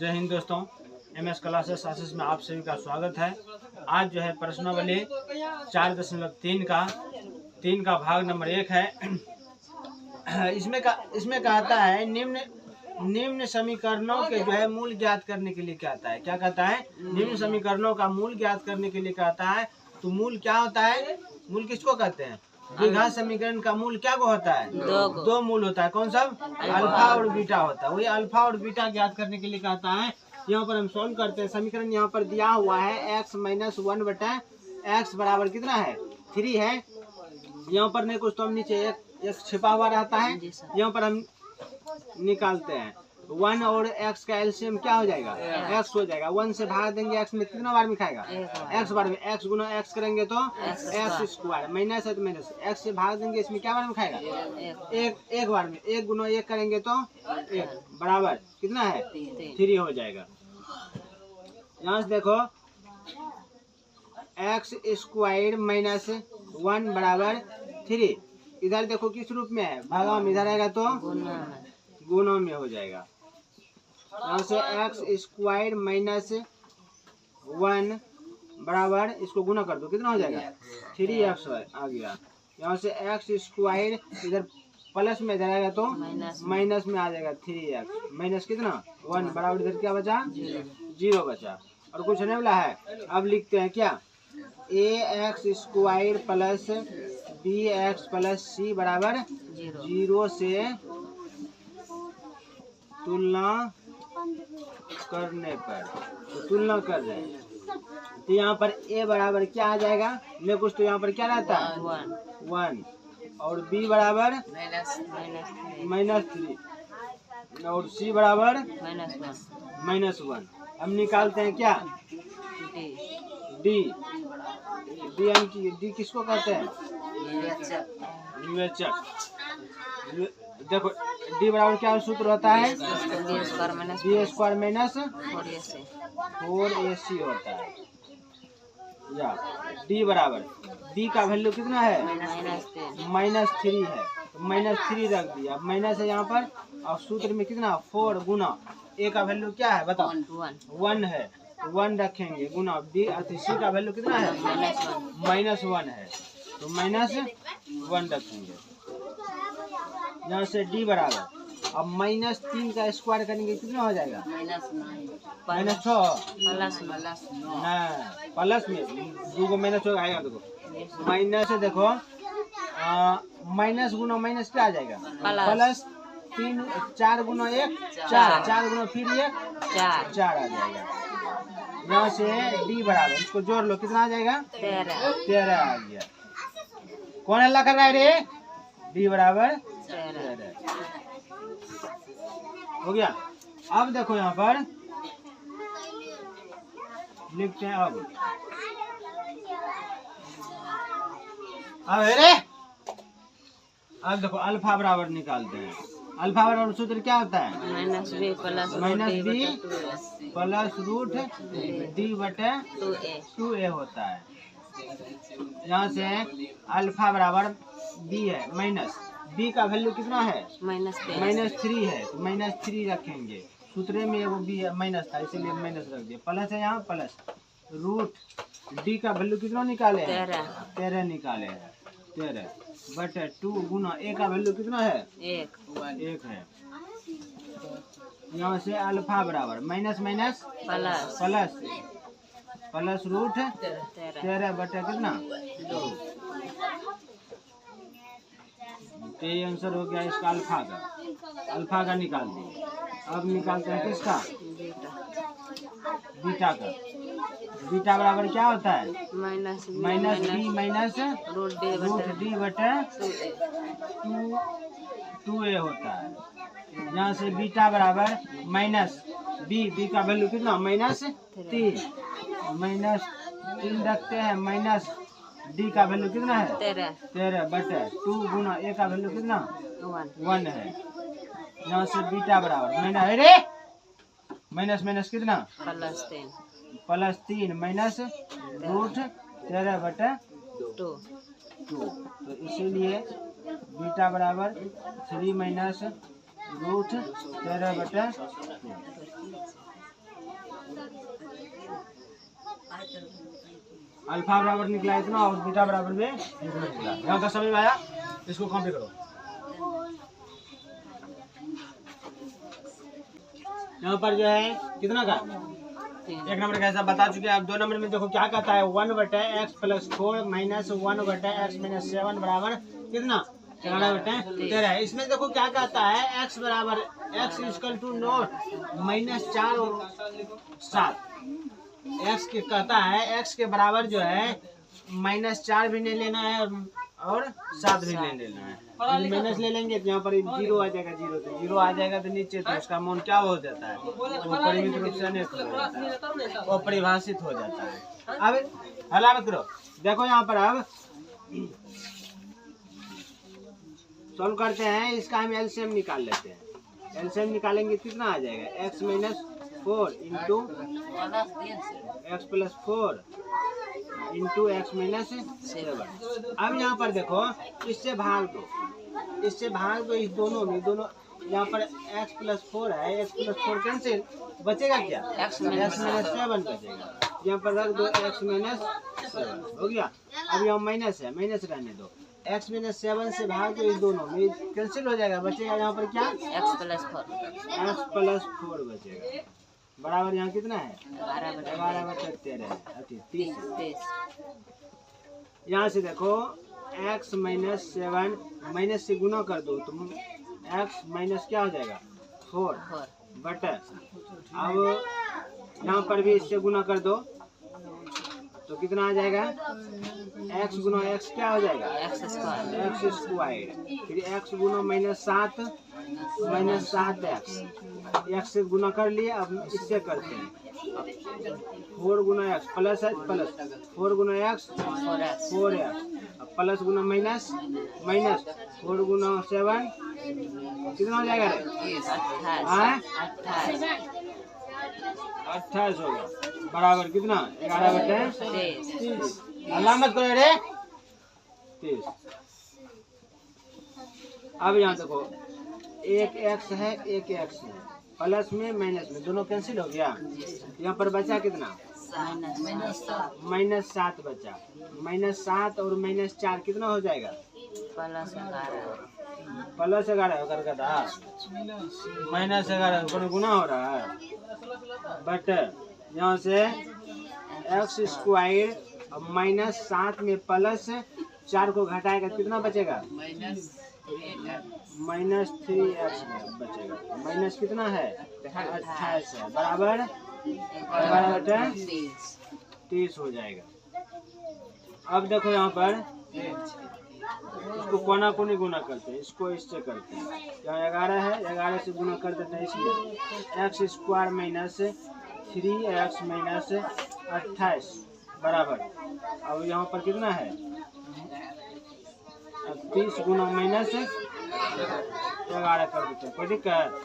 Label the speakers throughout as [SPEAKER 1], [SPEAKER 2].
[SPEAKER 1] जय हिंद दोस्तों, MS classes आशीष में आप सभी का स्वागत है। आज जो है प्रश्नावली 4.3 का भाग नंबर 1 है। इसमें कहता है निम्न समीकरणों के जो है मूल ज्ञात करने के लिए कहता है। क्या कहता है? निम्न समीकरणों का मूल ज्ञात करने के लिए कहता है। तो मूल क्या होता है? मूल किसको कहते हैं? द्विघात समीकरण का मूल क्या को होता है? दो मूल होता है। कौन सा? अल्फा और बीटा होता है। वही अल्फा और बीटा ज्ञात करने के लिए कहता है। यहाँ पर हम सॉल्व करते हैं। समीकरण यहाँ पर दिया हुआ है x - 1 बटा x बराबर कितना है? 3 है। यहाँ पर नहीं कुछ तो हम नीचे एक छिपा हुआ रहता है, यहाँ पर हम निकालते हैं। 1 और x का एलसीएम क्या हो जाएगा? x हो जाएगा। 1 से भाग देंगे, x में कितना बार में खाएगा? x बार में। x गुना x करेंगे तो x स्क्वायर, माइनस है तो माइनस। x से भाग देंगे, इसमें क्या बार में खाएगा? एक बार में। 1 गुना 1 करेंगे तो 1 बराबर कितना है? 3 हो जाएगा। यहाँ से देखो x स्क्वायर माइनस 1 बराबर 3। इधर देखो किस रूप में है? भागा में। इधर आएगा तो गुना में हो जाएगा। यहाँ से x स्क्वायर माइनस 1 बराबर, इसको गुना कर दो, कितना हो जाएगा? 3x आ गया। यहाँ से x स्क्वायर इधर प्लस में इधर आएगा तो माइनस में आ जाएगा 3x माइनस कितना? 1 बराबर इधर क्या बचा? 0 बचा। और कुछ नहीं बोला है। अब लिखते हैं क्या? ax square plus bx plus c बराबर 0 से तुलना करने पर। तो तुलना कर रहे हैं तो यहाँ पर a बराबर क्या आ जाएगा? ले कुछ तो यहाँ पर क्या रहता है? 1 और b बराबर -3 और c बराबर -1। हम निकालते हैं क्या? डी किसको कहते हैं? विवेचक। देखो डी बराबर क्या सूत्र होता है? बी स्क्वायर माइनस 4ac होता है। या डी बराबर डी का वैल्यू कितना है? -3 है। तो -3 रख दिया। माइनस है यहाँ पर और सूत्र में कितना? 4 गुना ए का वैल्यू क्या है बताओ? 1 है। 1 रखेंगे गुना बी सी का वैल्यू कितना है? -1 है। तो -1 रखेंगे। यहाँ से डी बराबर अब -3 का स्क्वायर करेंगे कितना हो जाएगा? -6 प्लस में 2 को माइनस हो आएगा। देखो माइनस है, देखो माइनस गुना माइनस क्या आ जाएगा? प्लस 3 4 गुना 1 4 गुना फिर 1 4 आ जाएगा। यहाँ से डी बराबर इसको जोड़ लो, कितना आ जाएगा? 13 आ गया। कौन अल्लाह कर रहा है रे? डी बराबर 13 हो गया। अब देखो यहाँ पर लिखते हैं। अब देखो अल्फा बराबर निकालते हैं। अल्फा बराबर सूत्र क्या होता है? -b प्लस रूट d बटे 2a होता है। यहाँ से अल्फा बराबर b है माइनस b का वैल्यू कितना है? -3 है। तो -3 रखेंगे। सूत्र में वो b माइनस था इसीलिए माइनस रख दिया। प्लस है यहाँ प्लस रूट d का वैल्यू कितना निकाले? 13 निकाले हैं। 13 बटे 2 गुना a का वैल्यू कितना है? 1 है। यहाँ से अल्फा बराबर माइनस प्लस रूट 13 बटे कितना? 2। तो ये आंसर हो गया इसका अल्फा का निकाल दिए। अब निकालते हैं किसका? बीटा का। बीटा बराबर क्या होता है? -b माइनस रूट d बटे 2a होता है। यहाँ से बीटा बराबर माइनस बी का वैल्यू कितना? -3 रखते हैं। माइनस डी का वैल्यू कितना है? 13 बटे 2 गुना ए का वैल्यू कितना? 1 है। यहाँ से बीटा बराबर माइनस कितना? +3 माइनस रूट 13 बटे 2। तो इसीलिए बीटा बराबर 3 माइनस रूट 13 बटे 2। अल्फा बराबर निकला इतना और बीटा बराबर में इतना निकला। यहाँ का समझ में आया? इसको कॉपी करो। यहाँ पर जो है कितना का 1 नंबर का हिसाब बता चुके हैं। अब 2 नंबर में देखो क्या कहता है 1/x + 4 - 1/x - 7 बराबर कितना 11/13। इसमें देखो क्या कहता है x बराबर x = 9 - 4 और 7। x के कहता है x के बराबर जो है -4 भी नहीं लेना है और 7 भी नहीं लेना है। माइनस ले लेंगे तो यहाँ पर 0 आ जाएगा। 0 तो 0 आ जाएगा तो नीचे तो उसका मान क्या हो जाता है? वो परिमित रूप से अनेक हो जाता है, वो परिभाषित हो जाता है। अब हला मत करो। देखो यहाँ पर अब सॉल्व करते हैं। इसका हम एलसीएम निकाल लेते हैं। एलसीएम निकालेंगे कितना आ जाएगा? x - 4 into x + 4 into x - 7। अब यहाँ पर देखो इससे भाग दो, इससे भाग दो, इस दोनों में दोनों यहाँ पर x + 4 है, x + 4 कैंसिल, बचेगा क्या? x - 7 बचेगा। यहाँ पर रख दो x - 7 हो गया। अब यहाँ माइनस है, माइनस रहने दो। x - 7 से भाग दो, इस दोनों में कैंसिल हो जाएगा। बचेगा यहाँ पर क्या? x + 4 बचेगा। बराबर यहाँ कितना है? 11/13 30। यहाँ से देखो x - 7 माइनस से गुना कर दो तो x माइनस क्या हो जाएगा? 4 बटे। अब यहाँ पर भी इससे गुना कर दो तो कितना आ जाएगा? x गुना x क्या हो जाएगा? x square. फिर x गुना -7 -7x से गुना कर लिए। अब इससे करते हैं 4 गुना x प्लस है प्लस 4 गुना x 4x प्लस गुना माइनस 4 गुना 7 कितना हो जाएगा? 28 होगा। बराबर कितना? 11/30। अलामत करो रे 30। अब यहाँ देखो एक x है, एक x है, प्लस में माइनस में दोनों कैंसिल हो गया। यहाँ पर बचा कितना? -7 बचा। -7 और -4 कितना हो जाएगा? +11 होकर का -11 गुना हो रहा है। बट यहाँ से x स्क्वायर -7 में +4 को घटाएगा कितना बचेगा? -3x बचेगा। माइनस कितना है? 28 है। बराबर 30 हो जाएगा। अब देखो यहाँ पर इसको कोना कोनी गुना करते हैं, इसको इससे करते हैं। यहाँ 11 है, 11 से गुना कर देते हैं, इसलिए x स्क्वायर -3x - 28 बराबर। अब यहाँ पर कितना है? 30 गुना -11 कर देते हैं, कोई दिक्कत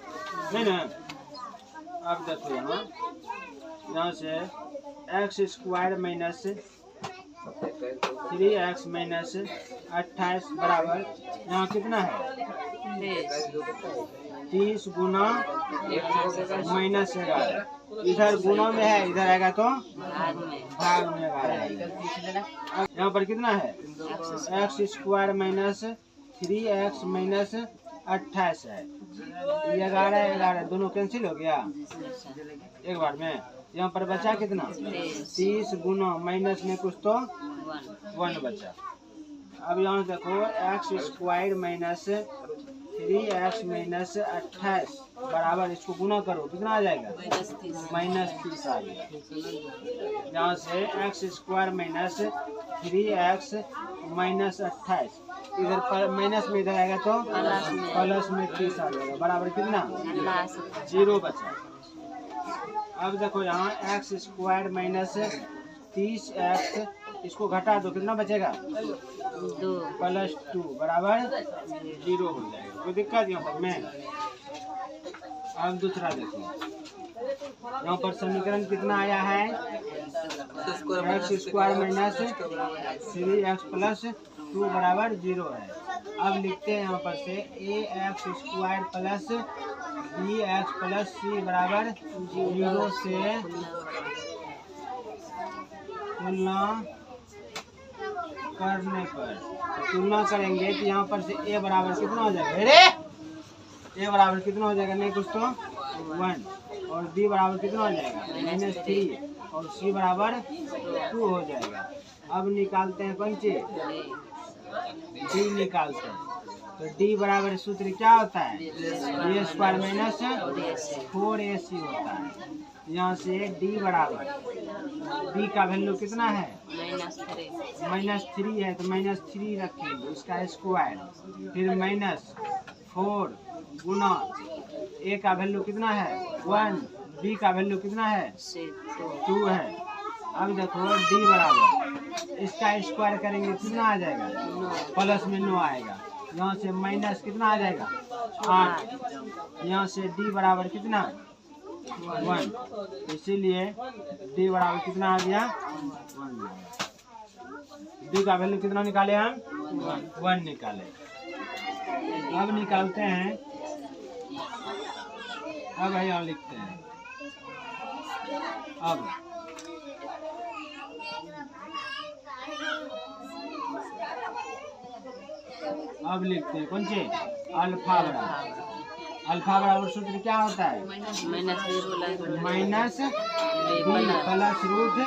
[SPEAKER 1] नहीं ना। अब देखो यहाँ से x स्क्वायर -3x - 28 बराबर यहाँ कितना है? 30 गुना -11। इधर गुना में है, इधर आएगा तो भाग में 11 आएगा। यहाँ पर कितना है? x स्क्वायर -3x - 28 है। 11 दोनों कैंसिल हो गया एक बार में। यहाँ पर बचा कितना? 30 गुना माइनस में कुछ तो 1 बचा। अब यहाँ देखो x स्क्वायर -3x - 28 बराबर, इसको गुना करो कितना आ जाएगा? -30 आ गया। यहाँ से x स्क्वायर -3x - 28 इधर पर माइनस में, इधर आएगा तो प्लस में 30 आ जाएगा। बराबर कितना? 0 बचा। अब देखो यहाँ x स्क्वायर -30x इसको घटा दो कितना बचेगा? +2 बराबर 0 हो जाएगा। कोई दिक्कत यहाँ पर में? अब दूसरा देखो, यहाँ पर समीकरण कितना आया है? x स्क्वायर -3x + 2 बराबर 0 है। अब लिखते हैं यहाँ पर से ax square B X plus C बराबर 0 से तुलना करने पर, तुलना करेंगे तो यहाँ पर से ए बराबर कितना हो जाएगा, अरे ए बराबर कितना हो जाएगा, नहीं कुछ तो 1, और बी बराबर कितना हो जाएगा -3, और सी बराबर 2 हो जाएगा। अब निकालते हैं कौन सी, डी निकालते हैं। तो डी बराबर सूत्र क्या होता है, डी स्क्वायर माइनस 4ac होता है। यहाँ से डी बराबर डी का वैल्यू कितना है, -3 है, तो -3 रखेंगे उसका स्क्वायर, फिर -4 गुना ए का वैल्यू कितना है 1, बी का वैल्यू कितना है 2 है। अब देखो डी बराबर इसका स्क्वायर करेंगे कितना आ जाएगा, प्लस में 9 आएगा, यहाँ से माइनस कितना आ जाएगा 8, यहाँ से डी बराबर कितना 1, इसीलिए डी बराबर कितना आ गया 1। डी का वैल्यू कितना निकाले हम 1 निकाले। अब निकालते हैं, अब यहाँ लिखते हैं, अब लिखते हैं कौन से, अल्फा बराबर सूत्र क्या होता है, minus B plus root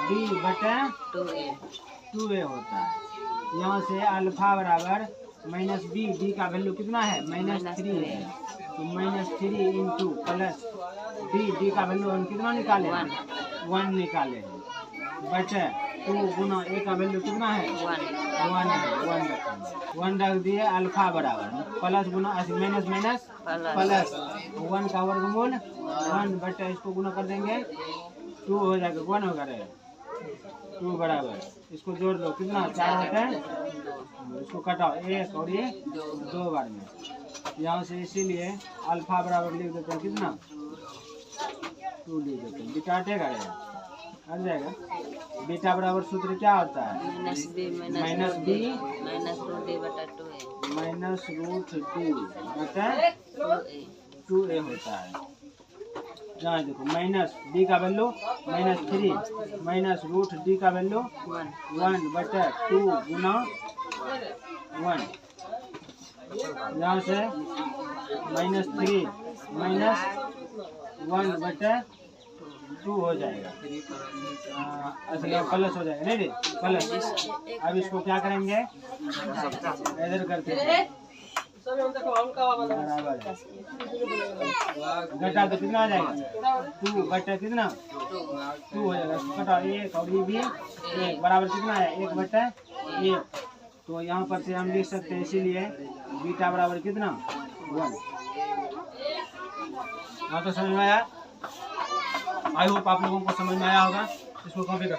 [SPEAKER 1] D बटे 2a होता है। यहाँ से अल्फा बराबर माइनस बी, डी का वैल्यू कितना है -3 है, तो -3 इंटू प्लस डी का वैल्यू कितना निकाले 1 निकाले हैं, बचे 2 गुना ए का वैल्यू कितना है 1 रख दिए। अल्फा बराबर प्लस गुना माइनस प्लस 1 का वर्गमूल 1 बटे, इसको गुना कर देंगे 2 हो जाएगा, 1 होगा रहे 2 बराबर, इसको जोड़ दो कितना 4 होता है, इसको कटाओ 1 और ये 2 बार में, यहाँ से इसीलिए अल्फा बराबर लिख देते हैं कितना 2 लिख देते हैं, बिटाटेगा हट जाएगा। बीटा बराबर सूत्र क्या होता है, minus B minus root D बटा 2a होता है। यहाँ देखो माइनस बी का वैल्यू -3 माइनस रूट डी का वैल्यू 1 बटे 2 गुना 1, यहाँ से -3 माइनस 1 बटे 2 हो जाएगा, असल प्लस हो जाएगा, नहीं प्लस। अब इसको क्या करेंगे, इधर करते हैं बराबर घटा तो कितना आ जाएगा 2 बटे कितना 2 हो जाएगा, इसको घटाओ 1 और ये भी 1 बराबर कितना है 1 बटे 1, तो यहाँ पर से हम लिख सकते हैं, इसीलिए बीटा बराबर कितना 1। हाँ तो समझ में आया, आई होप आप लोगों को समझ में आया होगा, इसको कॉपी कर लो।